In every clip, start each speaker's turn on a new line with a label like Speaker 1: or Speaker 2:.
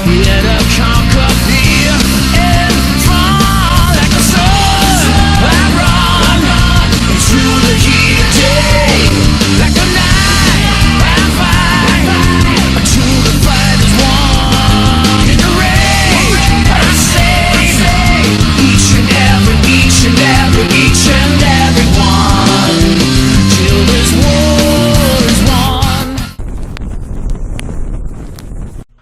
Speaker 1: Let her conquer fear and fall like a soul. I run into the heat of day, like a knife I fight until the fight is won. In the rain I save each and every one till this war is won.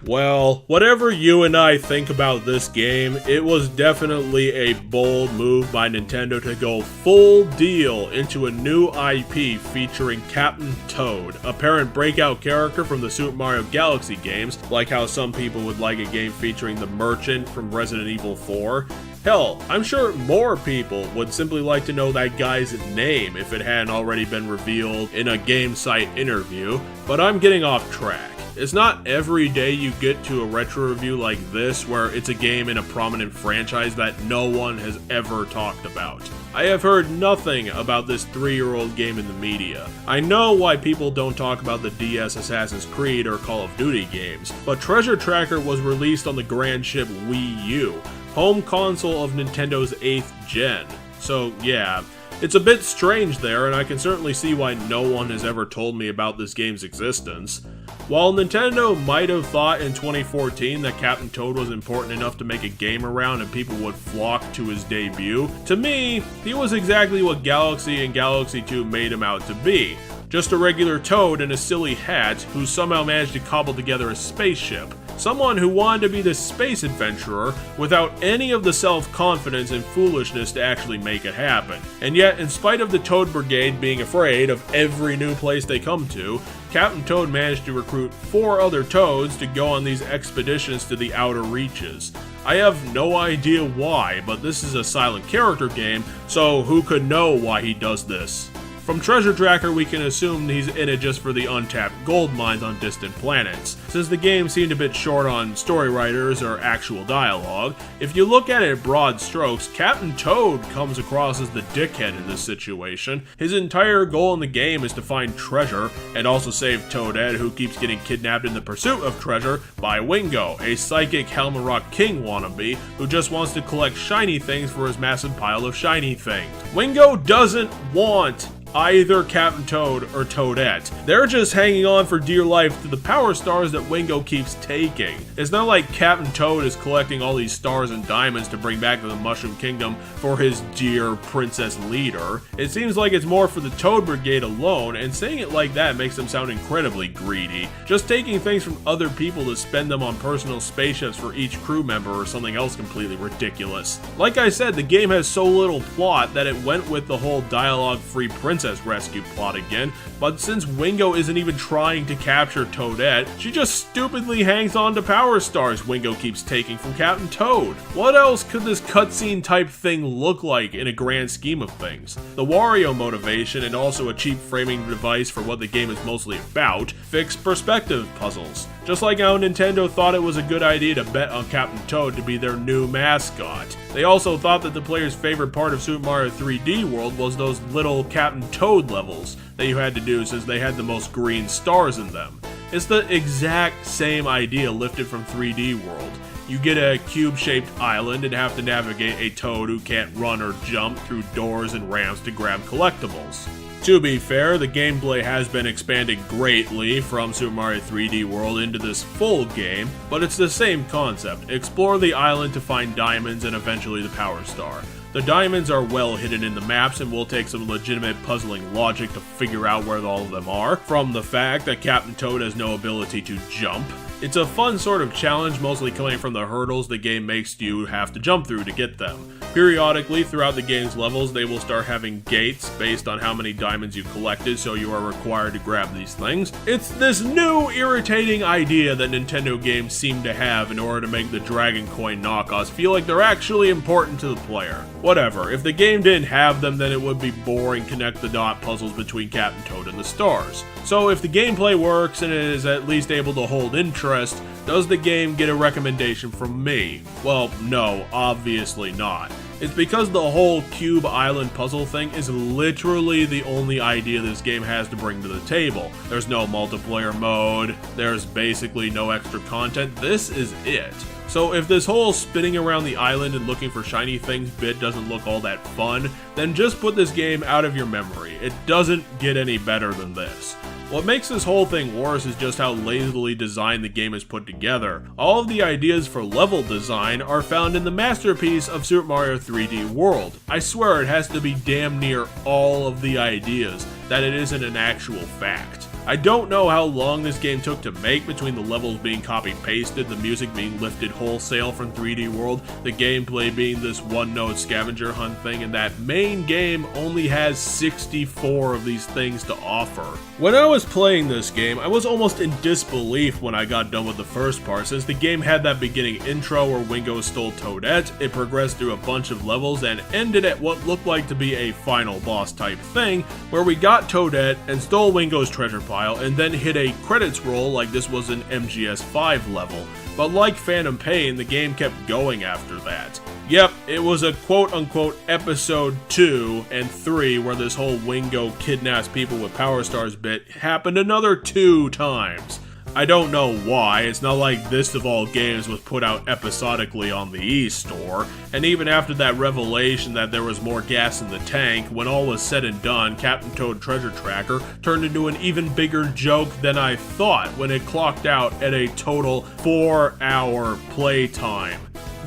Speaker 2: Well, whatever you and I think about this game, it was definitely a bold move by Nintendo to go full deal into a new IP featuring Captain Toad, a apparent breakout character from the Super Mario Galaxy games, like how some people would like a game featuring the Merchant from Resident Evil 4. Hell, I'm sure more people would simply like to know that guy's name if it hadn't already been revealed in a game site interview, but I'm getting off track. It's not every day you get to a retro review like this where it's a game in a prominent franchise that no one has ever talked about. I have heard nothing about this 3-year-old game in the media. I know why people don't talk about the DS Assassin's Creed or Call of Duty games, but Treasure Tracker was released on the grand ship Wii U, home console of Nintendo's 8th gen. So yeah, it's a bit strange there, and I can certainly see why no one has ever told me about this game's existence. While Nintendo might have thought in 2014 that Captain Toad was important enough to make a game around and people would flock to his debut, to me, he was exactly what Galaxy and Galaxy 2 made him out to be. Just a regular Toad in a silly hat who somehow managed to cobble together a spaceship. Someone who wanted to be the space adventurer without any of the self-confidence and foolishness to actually make it happen. And yet, in spite of the Toad Brigade being afraid of every new place they come to, Captain Toad managed to recruit 4 other Toads to go on these expeditions to the outer reaches. I have no idea why, but this is a silent character game, so who could know why he does this? From Treasure Tracker, we can assume he's in it just for the untapped gold mines on distant planets. Since the game seemed a bit short on story writers or actual dialogue, if you look at it in broad strokes, Captain Toad comes across as the dickhead in this situation. His entire goal in the game is to find treasure, and also save Toadette, who keeps getting kidnapped in the pursuit of treasure by Wingo, a psychic Helmarock King wannabe who just wants to collect shiny things for his massive pile of shiny things. Wingo doesn't want either Captain Toad or Toadette. They're just hanging on for dear life to the power stars that Wingo keeps taking. It's not like Captain Toad is collecting all these stars and diamonds to bring back to the Mushroom Kingdom for his dear princess leader. It seems like it's more for the Toad Brigade alone, and saying it like that makes them sound incredibly greedy. Just taking things from other people to spend them on personal spaceships for each crew member or something else completely ridiculous. Like I said, the game has so little plot that it went with the whole dialogue-free princess rescue plot again, but since Wingo isn't even trying to capture Toadette, she just stupidly hangs on to power stars Wingo keeps taking from Captain Toad. What else could this cutscene type thing look like in a grand scheme of things? The Wario motivation, and also a cheap framing device for what the game is mostly about, fix perspective puzzles. Just like how Nintendo thought it was a good idea to bet on Captain Toad to be their new mascot. They also thought that the player's favorite part of Super Mario 3D World was those little Captain Toad levels that you had to do since they had the most green stars in them. It's the exact same idea lifted from 3D World. You get a cube-shaped island and have to navigate a Toad who can't run or jump through doors and ramps to grab collectibles. To be fair, the gameplay has been expanded greatly from Super Mario 3D World into this full game, but it's the same concept. Explore the island to find diamonds and eventually the Power Star. The diamonds are well hidden in the maps and will take some legitimate puzzling logic to figure out where all of them are, from the fact that Captain Toad has no ability to jump. It's a fun sort of challenge, mostly coming from the hurdles the game makes you have to jump through to get them. Periodically, throughout the game's levels, they will start having gates based on how many diamonds you collected, so you are required to grab these things. It's this new, irritating idea that Nintendo games seem to have in order to make the Dragon Coin knockoffs feel like they're actually important to the player. Whatever, if the game didn't have them, then it would be boring connect-the-dot puzzles between Captain Toad and the stars. So if the gameplay works and it is at least able to hold interest, interest, does the game get a recommendation from me? Well, no, obviously not. It's because the whole cube island puzzle thing is literally the only idea this game has to bring to the table. There's no multiplayer mode, there's basically no extra content, this is it. So if this whole spinning around the island and looking for shiny things bit doesn't look all that fun, then just put this game out of your memory. It doesn't get any better than this. What makes this whole thing worse is just how lazily designed the game is put together. All of the ideas for level design are found in the masterpiece of Super Mario 3D World. I swear it has to be damn near all of the ideas, that it isn't an actual fact. I don't know how long this game took to make between the levels being copy-pasted, the music being lifted wholesale from 3D World, the gameplay being this one-note scavenger hunt thing, and that main game only has 64 of these things to offer. When I was playing this game, I was almost in disbelief when I got done with the first part, since the game had that beginning intro where Wingo stole Toadette, it progressed through a bunch of levels, and ended at what looked like to be a final boss type thing, where we got Toadette and stole Wingo's treasure pile, and then hit a credits roll like this was an MGS5 level. But like Phantom Pain, the game kept going after that. Yep, it was a quote-unquote episode 2 and 3 where this whole Wingo kidnaps people with Power Stars bit happened another 2 times. I don't know why, it's not like this of all games was put out episodically on the eStore, and even after that revelation that there was more gas in the tank, when all was said and done, Captain Toad Treasure Tracker turned into an even bigger joke than I thought when it clocked out at a total 4-hour playtime.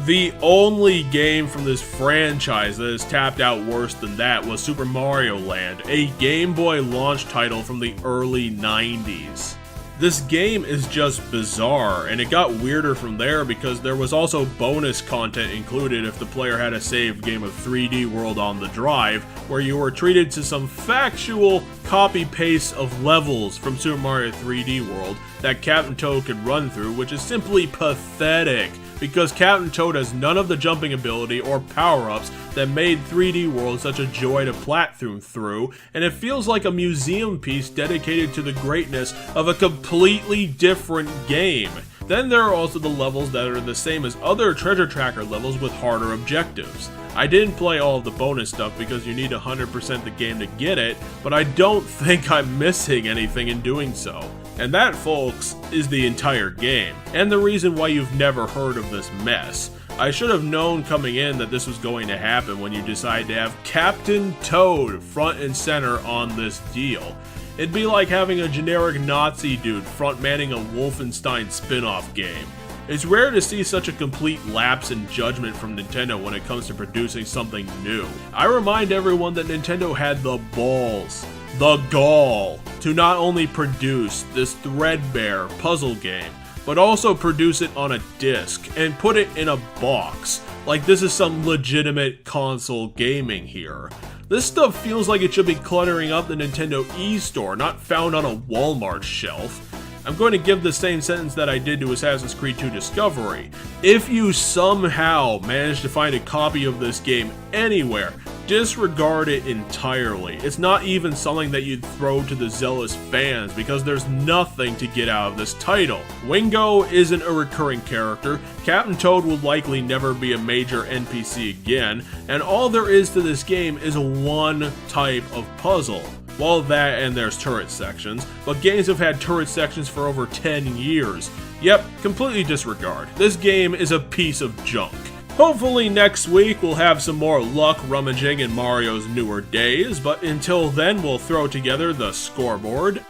Speaker 2: The only game from this franchise that has tapped out worse than that was Super Mario Land, a Game Boy launch title from the early 90s. This game is just bizarre, and it got weirder from there because there was also bonus content included if the player had a saved game of 3D World on the drive, where you were treated to some factual copy-paste of levels from Super Mario 3D World that Captain Toad could run through, which is simply pathetic, because Captain Toad has none of the jumping ability or power-ups that made 3D World such a joy to platform through, and it feels like a museum piece dedicated to the greatness of a completely different game. Then there are also the levels that are the same as other Treasure Tracker levels with harder objectives. I didn't play all of the bonus stuff because you need 100% the game to get it, but I don't think I'm missing anything in doing so. And that, folks, is the entire game, and the reason why you've never heard of this mess. I should have known coming in that this was going to happen when you decide to have Captain Toad front and center on this deal. It'd be like having a generic Nazi dude front-manning a Wolfenstein spin-off game. It's rare to see such a complete lapse in judgment from Nintendo when it comes to producing something new. I remind everyone that Nintendo had the balls, the gall, to not only produce this threadbare puzzle game, but also produce it on a disc and put it in a box, like this is some legitimate console gaming here. This stuff feels like it should be cluttering up the Nintendo eStore, not found on a Walmart shelf. I'm going to give the same sentence that I did to Assassin's Creed 2 Discovery. If you somehow manage to find a copy of this game anywhere, disregard it entirely. It's not even something that you'd throw to the zealous fans because there's nothing to get out of this title. Wingo isn't a recurring character, Captain Toad will likely never be a major NPC again, and all there is to this game is one type of puzzle. Well, that and there's turret sections, but games have had turret sections for over 10 years. Yep, completely disregard. This game is a piece of junk. Hopefully next week we'll have some more luck rummaging in Mario's newer days, but until then we'll throw together the scoreboard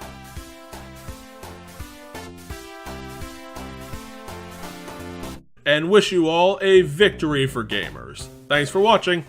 Speaker 2: and wish you all a victory for gamers. Thanks for watching.